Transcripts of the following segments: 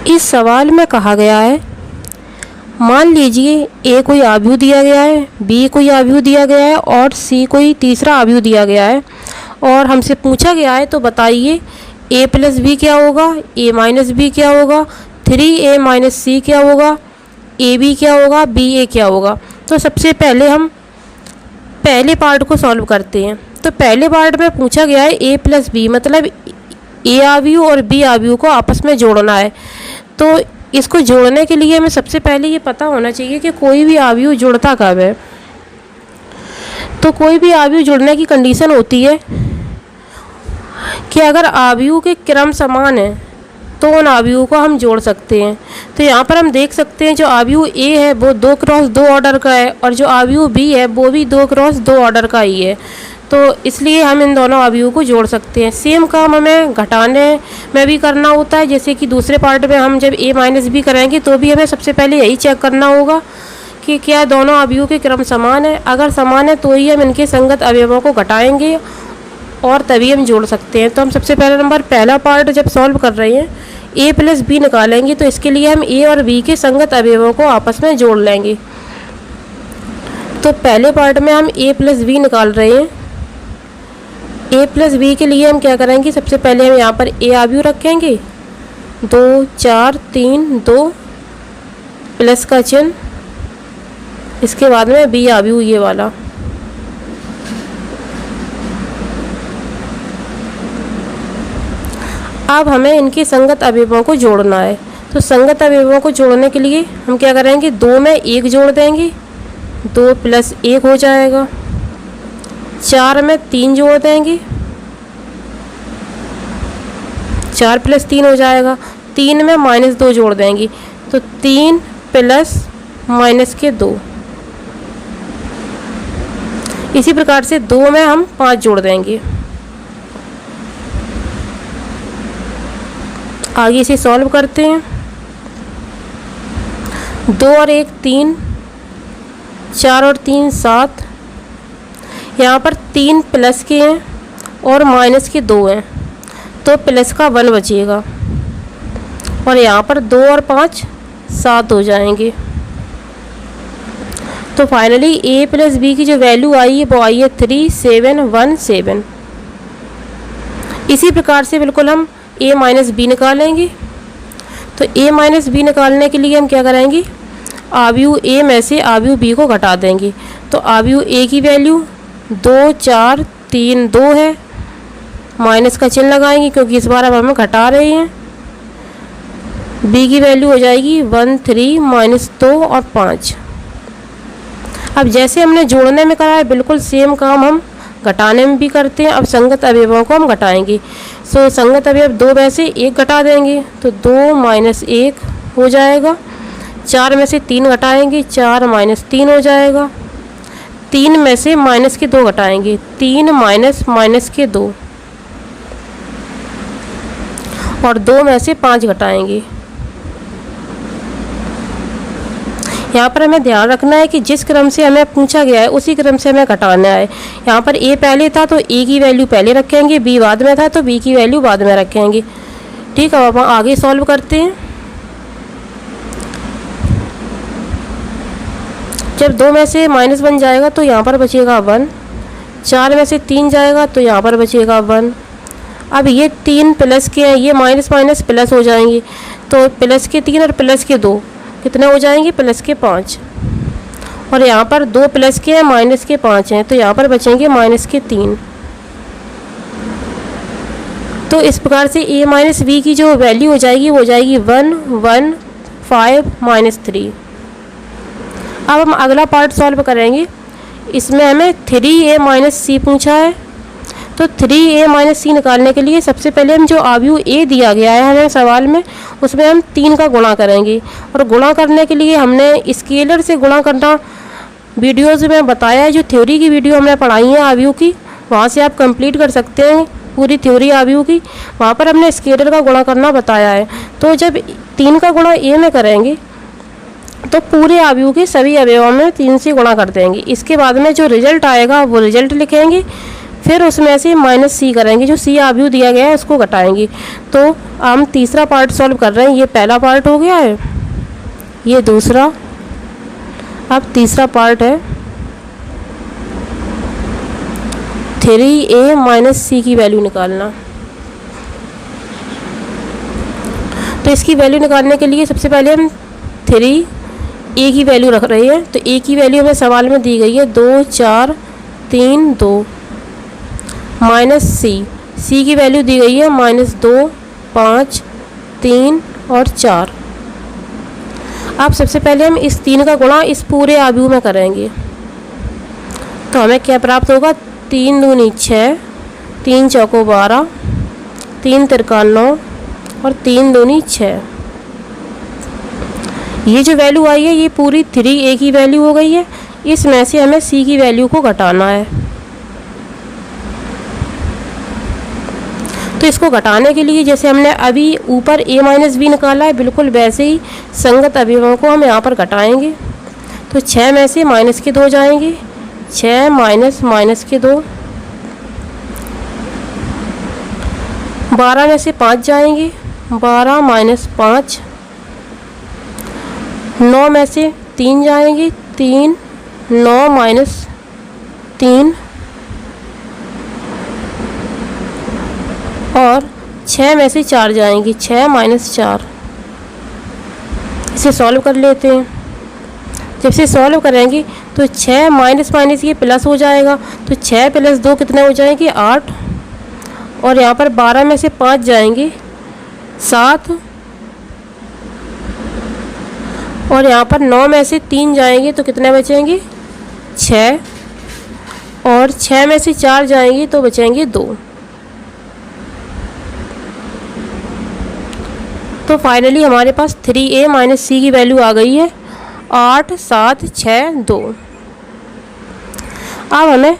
इस सवाल में कहा गया है, मान लीजिए ए कोई आव्यूह दिया गया है, बी कोई आव्यूह दिया गया है और सी कोई तीसरा आव्यूह दिया गया है और हमसे पूछा गया है तो बताइए ए प्लस बी क्या होगा, ए माइनस बी क्या होगा, 3a माइनस सी क्या होगा, ए बी क्या होगा, बी ए क्या होगा। तो सबसे पहले हम पहले पार्ट को सॉल्व करते हैं। तो पहले पार्ट में पूछा गया है ए प्लस बी, मतलब ए आव्यूह और बी आव्यूह को आपस में जोड़ना है। तो इसको जोड़ने के लिए हमें सबसे पहले ये पता होना चाहिए कि कोई भी आव्यूह जुड़ता कब है। तो कोई भी आव्यूह जुड़ने की कंडीशन होती है कि अगर आव्यूह के क्रम समान है तो उन आव्यूह को हम जोड़ सकते हैं। तो यहाँ पर हम देख सकते हैं जो आव्यूह ए है वो 2x2 ऑर्डर का है और जो आव्यूह बी है वो भी 2x2 ऑर्डर का ही है। तो इसलिए हम इन दोनों आव्यूह को जोड़ सकते हैं। सेम काम हमें घटाने में भी करना होता है, जैसे कि दूसरे पार्ट में हम जब ए माइनस बी करेंगे तो भी हमें सबसे पहले यही चेक करना होगा कि क्या दोनों आव्यूह के क्रम समान है। अगर समान है तो ही हम इनके संगत अवयवों को घटाएंगे और तभी हम जोड़ सकते हैं। तो हम सबसे पहला पार्ट जब सॉल्व कर रहे हैं ए प्लस बी निकालेंगे तो इसके लिए हम ए और बी के संगत अवयवों को आपस में जोड़ लेंगे। तो पहले पार्ट में हम ए प्लस बी निकाल रहे हैं। ए प्लस बी के लिए हम क्या करेंगे, सबसे पहले हम यहाँ पर ए आव्यूह रखेंगे, 2 4 3 2 प्लस का चिन्ह, इसके बाद में बी आव्यूह ये वाला। अब हमें इनके संगत अवयवों को जोड़ना है। तो संगत अवयवों को जोड़ने के लिए हम क्या करेंगे, 2 में 1 जोड़ देंगे, 2 + 1 हो जाएगा। 4 में 3 जोड़ देंगे, 4 + 3 हो जाएगा। 3 में -2 जोड़ देंगे तो 3 + -2। इसी प्रकार से 2 में हम 5 जोड़ देंगे। आगे इसे सॉल्व करते हैं। 2 और 1 3, 4 और 3 7, यहाँ पर 3 प्लस के हैं और माइनस के 2 हैं तो प्लस का 1 बचेगा और यहाँ पर 2 और 5 7 हो जाएंगे। तो फाइनली a + b की जो वैल्यू आई है वो आई है 3717। इसी प्रकार से बिल्कुल हम a माइनस बी निकालेंगे। तो a माइनस बी निकालने के लिए हम क्या करेंगे, आव्यूह a में से आव्यूह b को घटा देंगे। तो आव्यूह a की वैल्यू 2 4 3 2 है, माइनस का चिन्ह लगाएंगे क्योंकि इस बार अब हम घटा रहे हैं। b की वैल्यू हो जाएगी 1 3 -2 और 5। अब जैसे हमने जोड़ने में करा है बिल्कुल सेम काम हम घटाने में भी करते हैं। अब संगत अवयवों को हम घटाएंगे। सो संगत अवयव 2 में से 1 घटा देंगे तो 2 - 1 हो जाएगा। 4 में से 3 घटाएंगे, 4 - 3 हो जाएगा। 3 में से -2 घटाएंगे, 3 - -2 और 2 में से 5 घटाएंगे। यहाँ पर हमें ध्यान रखना है कि जिस क्रम से हमें पूछा गया है उसी क्रम से हमें घटाना है। यहाँ पर a पहले था तो a की वैल्यू पहले रखेंगे, b बाद में था तो b की वैल्यू बाद में रखेंगे। ठीक है, अब हम आगे सॉल्व करते हैं। जब 2 में से -1 जाएगा तो यहाँ पर बचेगा 1, 4 में से 3 जाएगा तो यहाँ पर बचेगा 1। अब ये 3 प्लस के हैं, ये माइनस प्लस हो जाएंगे तो प्लस के 3 और प्लस के 2 कितने हो जाएंगे, प्लस के 5। और यहाँ पर 2 प्लस के हैं, माइनस के 5 हैं तो यहाँ पर बचेंगे माइनस के 3। तो इस प्रकार से a माइनस बी की जो वैल्यू हो जाएगी वो हो जाएगी 1 1 5 -3। अब हम अगला पार्ट सॉल्व करेंगे। इसमें हमें 3a माइनस सी पूछा है। तो 3a - c निकालने के लिए सबसे पहले हम जो आव्यूह a दिया गया है हमें सवाल में उसमें हम 3 का गुणा करेंगे। और गुणा करने के लिए हमने स्केलर से गुणा करना वीडियोज़ में बताया है। जो थ्योरी की वीडियो हमने पढ़ाई है आव्यूह की, वहाँ से आप कंप्लीट कर सकते हैं पूरी थ्योरी आव्यूह की। वहाँ पर हमने स्केलर का गुणा करना बताया है। तो जब 3 का गुणा a में करेंगे तो पूरे आव्यूह के सभी अवयवों में 3 से गुणा कर देंगे। इसके बाद में जो रिजल्ट आएगा वो रिजल्ट लिखेंगे। फिर उसमें से माइनस सी करेंगे, जो सी आव्यूह दिया गया है उसको घटाएंगे। तो हम तीसरा पार्ट सॉल्व कर रहे हैं, ये पहला पार्ट हो गया है, ये दूसरा। अब तीसरा पार्ट है 3a माइनस सी की वैल्यू निकालना। तो इसकी वैल्यू निकालने के लिए सबसे पहले हम 3a की वैल्यू रख रहे हैं। तो a की वैल्यू हमें सवाल में दी गई है 2 4 3 2 माइनस सी की वैल्यू दी गई है -2 5 3 और 4। अब सबसे पहले हम इस 3 का गुणा इस पूरे आव्यूह में करेंगे। तो हमें क्या प्राप्त होगा, 3 दूनी 6, 3 चौको 12, 3 तिरका 9 और 3 दूनी 6। ये जो वैल्यू आई है ये पूरी 3a की वैल्यू हो गई है। इसमें से हमें c की वैल्यू को घटाना है। तो इसको घटाने के लिए जैसे हमने अभी ऊपर a माइनस बी निकाला है, बिल्कुल वैसे ही संगत अवयवों को हम यहाँ पर घटाएंगे। तो 6 में से माइनस के 2 जाएंगे, 6 माइनस माइनस के 2, 12 में से 5 जाएंगे, 12 माइनस 5, 9 में से 3 जाएंगे, 3 9 माइनस 3 और 6 में से 4 जाएंगे, 6 माइनस 4। इसे सॉल्व कर लेते हैं। जब से सॉल्व करेंगे तो 6 माइनस माइनस ये प्लस हो जाएगा। तो 6 प्लस 2 कितने हो जाएंगे, 8। और यहाँ पर 12 में से 5 जाएंगे, 7। और यहाँ पर 9 में से 3 जाएंगे तो कितने बचेंगे, 6। और 6 में से 4 जाएंगे तो बचेंगे 2। तो फाइनली हमारे पास 3a माइनस सी की वैल्यू आ गई है 8 7 6 2। अब हमें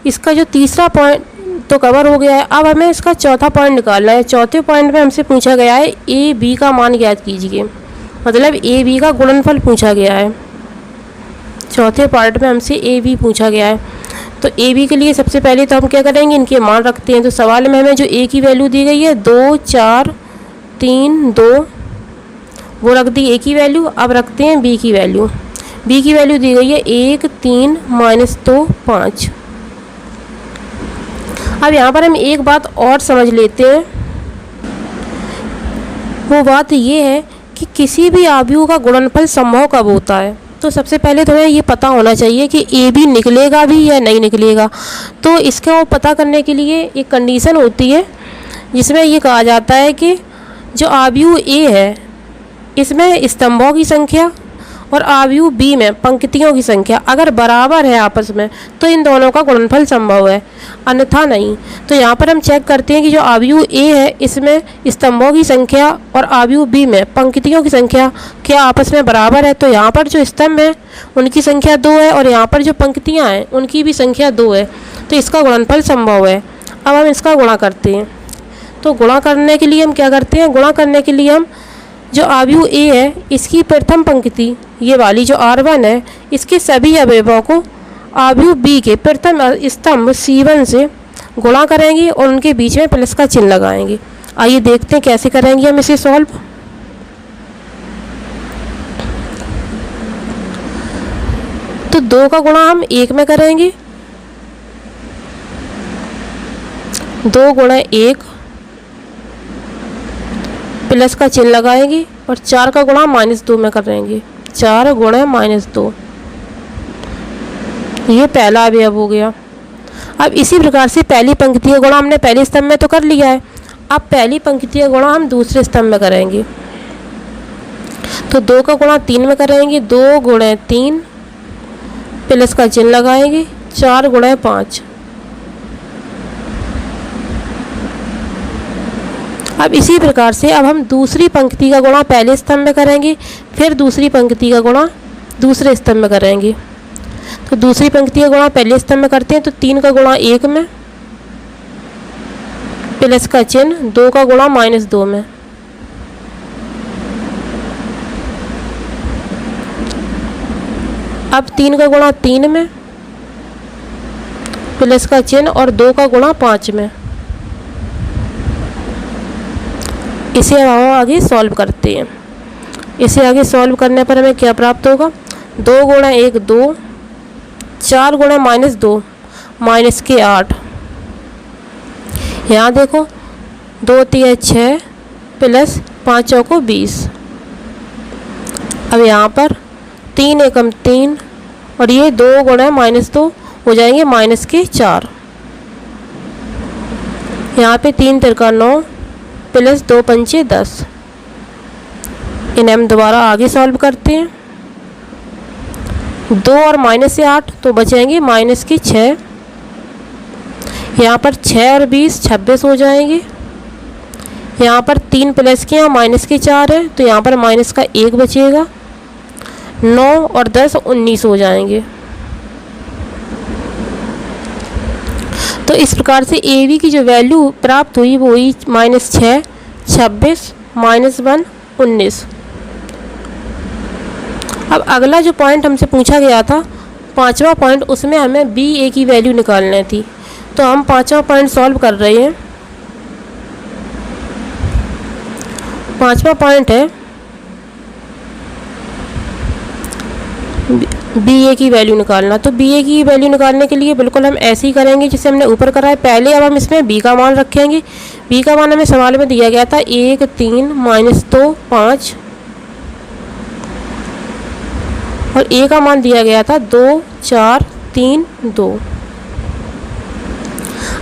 इसका जो तीसरा पॉइंट तो कवर हो गया है। अब हमें इसका चौथा पॉइंट निकालना है। चौथे पॉइंट में हमसे पूछा गया है ए बी का मान ज्ञात कीजिए, मतलब ए बी का गुणनफल पूछा गया है। चौथे पार्ट में हमसे ए बी पूछा गया है। तो ए बी के लिए सबसे पहले तो हम क्या करेंगे, इनके मान रखते हैं। तो सवाल में हमें जो ए की वैल्यू दी गई है 2 4 3 2, वो रख दी ए की वैल्यू। अब रखते हैं बी की वैल्यू। बी की वैल्यू दी गई है 1 3 माइनस 2 5। अब यहाँ पर हम एक बात और समझ लेते हैं। वो बात ये है कि किसी भी आव्यूह का गुणनफल संभव कब होता है। तो सबसे पहले तो हमें ये पता होना चाहिए कि ए बी निकलेगा भी या नहीं निकलेगा। तो इसका पता करने के लिए एक कंडीशन होती है जिसमें ये कहा जाता है कि जो आव्यूह ए है इसमें स्तंभों की संख्या और आव्यूह बी में पंक्तियों की संख्या अगर बराबर है आपस में तो इन दोनों का गुणनफल संभव है, अन्यथा नहीं। तो यहाँ पर हम चेक करते हैं कि जो आव्यूह ए है इसमें स्तंभों की संख्या और आव्यूह बी में पंक्तियों की संख्या क्या आपस में बराबर है। तो यहाँ पर जो स्तंभ है उनकी संख्या 2 है और यहाँ पर जो पंक्तियाँ हैं उनकी भी संख्या 2 है। तो इसका गुणनफल संभव है। अब हम इसका गुणा करते हैं। तो गुणा करने के लिए हम क्या करते हैं, गुणा करने के लिए हम जो आव्यूह ए है इसकी प्रथम पंक्ति ये वाली जो R1 है इसके सभी अवयवों को आव्यूह बी के प्रथम स्तंभ C1 से गुणा करेंगे और उनके बीच में प्लस का चिन्ह लगाएंगे। आइए देखते हैं कैसे करेंगे हम इसे सॉल्व। तो 2 का गुणा हम 1 में करेंगे, 2 गुणा 1 प्लस का चिन्ह लगाएंगे और 4 का गुणा -2 में करेंगे, 4 गुणा -2। ये पहला अवयव हो गया। अब इसी प्रकार से पहली पंक्ति का गुणा हमने पहले स्तंभ में तो कर लिया है। अब पहली पंक्ति का गुणा हम दूसरे स्तंभ में करेंगे। तो 2 का गुणा 3 में करेंगे, 2 गुणा 3 प्लस का चिन्ह लगाएंगे, 4 गुणा 5। अब इसी प्रकार से अब हम दूसरी पंक्ति का गुणा पहले स्तंभ में करेंगे, फिर दूसरी पंक्ति का गुणा दूसरे स्तंभ में करेंगे। तो दूसरी पंक्ति का गुणा पहले स्तंभ में करते हैं। तो 3 का गुणा 1 में प्लस का चिन्ह, 2 का गुणा -2 में। अब 3 का गुणा 3 में प्लस का चिन्ह और 2 का गुणा 5 में। इसे हम आगे सॉल्व करते हैं। इसे आगे सॉल्व करने पर हमें क्या प्राप्त होगा, 2 गुणा 1 2, 4 गुणा -2 माइनस के 8। यहाँ देखो 2 3 6 प्लस 5 चौको 20। अब यहाँ पर 3 एकम 3 और ये 2 गुणा -2 हो जाएंगे माइनस के 4। यहाँ पे 3 तिरका 9 प्लस 2 पंचे 10। इन्हें हम दोबारा आगे सॉल्व करते हैं। 2 और माइनस से 8 तो बचेंगे माइनस के 6। यहाँ पर 6 और 20 26 हो जाएंगे। यहाँ पर 3 प्लस के यहाँ माइनस के 4 है तो यहाँ पर माइनस का 1 बचेगा। 9 और 10 19 हो जाएंगे। तो इस प्रकार से ए बी की जो वैल्यू प्राप्त हुई वो हुई -6 26 -1 19। अब अगला जो पॉइंट हमसे पूछा गया था 5वां पॉइंट, उसमें हमें बी ए की वैल्यू निकालनी थी। तो हम 5वां पॉइंट सॉल्व कर रहे हैं। 5वां पॉइंट है बी ए की वैल्यू निकालना। तो बी ए की वैल्यू निकालने के लिए बिल्कुल हम ऐसे ही करेंगे जैसे हमने ऊपर करा है। पहले अब हम इसमें बी का मान रखेंगे। बी का मान हमें सवाल में दिया गया था 1 3 -2 5 और ए का मान दिया गया था 2 4 3 2।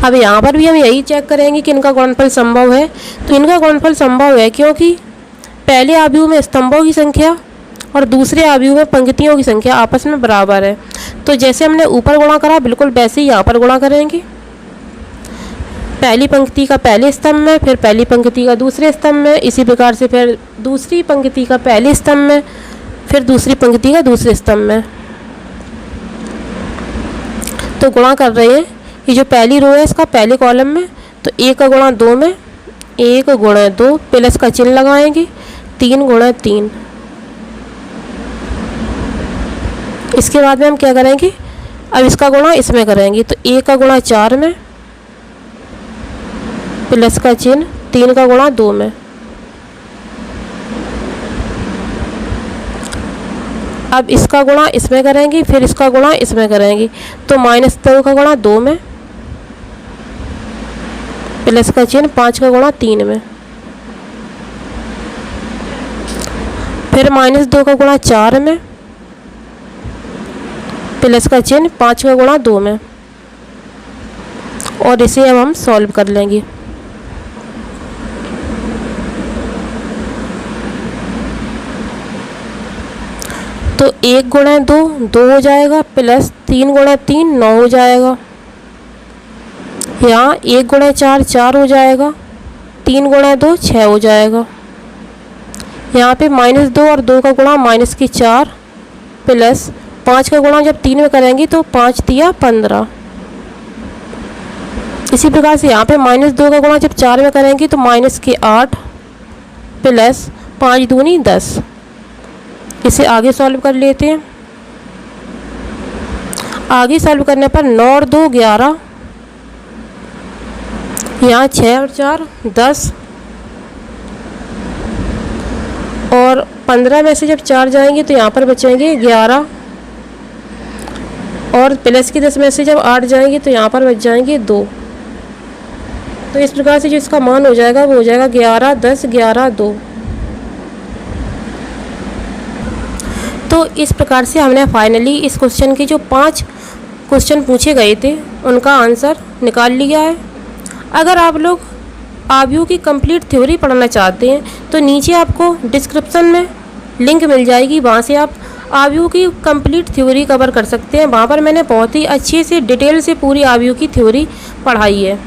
अब यहाँ पर भी हम यही चेक करेंगे कि इनका गुणनफल संभव है। तो इनका गुणनफल संभव है क्योंकि पहले आव्यूह में स्तंभों की संख्या और दूसरे आव्यूह में पंक्तियों की संख्या आपस में बराबर है। तो जैसे हमने ऊपर गुणा करा बिल्कुल वैसे ही यहाँ पर गुणा करेंगे। पहली पंक्ति का पहले स्तंभ में, फिर पहली पंक्ति का दूसरे स्तंभ में, इसी प्रकार से फिर दूसरी पंक्ति का पहले स्तंभ में, फिर दूसरी पंक्ति का दूसरे स्तंभ में। तो गुणा कर रहे हैं। ये जो पहली रो है इसका पहले कॉलम में, तो 1 का गुणा 2 में 1 गुणा 2 प्लस का चिन्ह लगाएंगे 3 गुणा 3। इसके बाद में हम क्या करेंगे, अब इसका गुणा इसमें करेंगे। तो 1 का गुणा 4 में प्लस का चिन्ह 3 का गुणा 2 में। अब इसका गुणा इसमें करेंगे, फिर इसका गुणा इसमें करेंगे। तो -2 का गुणा 2 में प्लस का चिन्ह 5 का गुणा 3 में। फिर -2 का गुणा 4 में प्लस का चिन्ह 5 का गुणा 2 में। और इसे अब हम सॉल्व कर लेंगे। तो 1 गुणा 2 2 हो जाएगा प्लस 3 गुणा 3 9 हो जाएगा। यहाँ 1 गुणा 4 4 हो जाएगा। 3 गुणा 2 6 हो जाएगा। यहाँ पे -2 और 2 का गुणा -4 प्लस 5 का गुणा जब 3 में करेंगे तो 5 तिया 15। इसी प्रकार से यहाँ पे -2 का गुणा जब 4 में करेंगे तो -8 प्लस 5 दूनी 10। इसे आगे सॉल्व कर लेते हैं। आगे सॉल्व करने पर 9 और 2 11, यहाँ 6 और 4 10 और 15 में से जब 4 जाएंगे तो यहाँ पर बचेंगे 11 और प्लस की 10 में से जब 8 जाएंगे तो यहाँ पर बच जाएंगे 2। तो इस प्रकार से जो इसका मान हो जाएगा वो हो जाएगा 11 10 11 2। तो इस प्रकार से हमने फाइनली इस क्वेश्चन के जो 5 क्वेश्चन पूछे गए थे उनका आंसर निकाल लिया है। अगर आप लोग आव्यूह की कंप्लीट थ्योरी पढ़ना चाहते हैं तो नीचे आपको डिस्क्रिप्शन में लिंक मिल जाएगी, वहाँ से आप आव्यूह की कंप्लीट थ्योरी कवर कर सकते हैं। वहाँ पर मैंने बहुत ही अच्छे से डिटेल से पूरी आव्यूह की थ्योरी पढ़ाई है।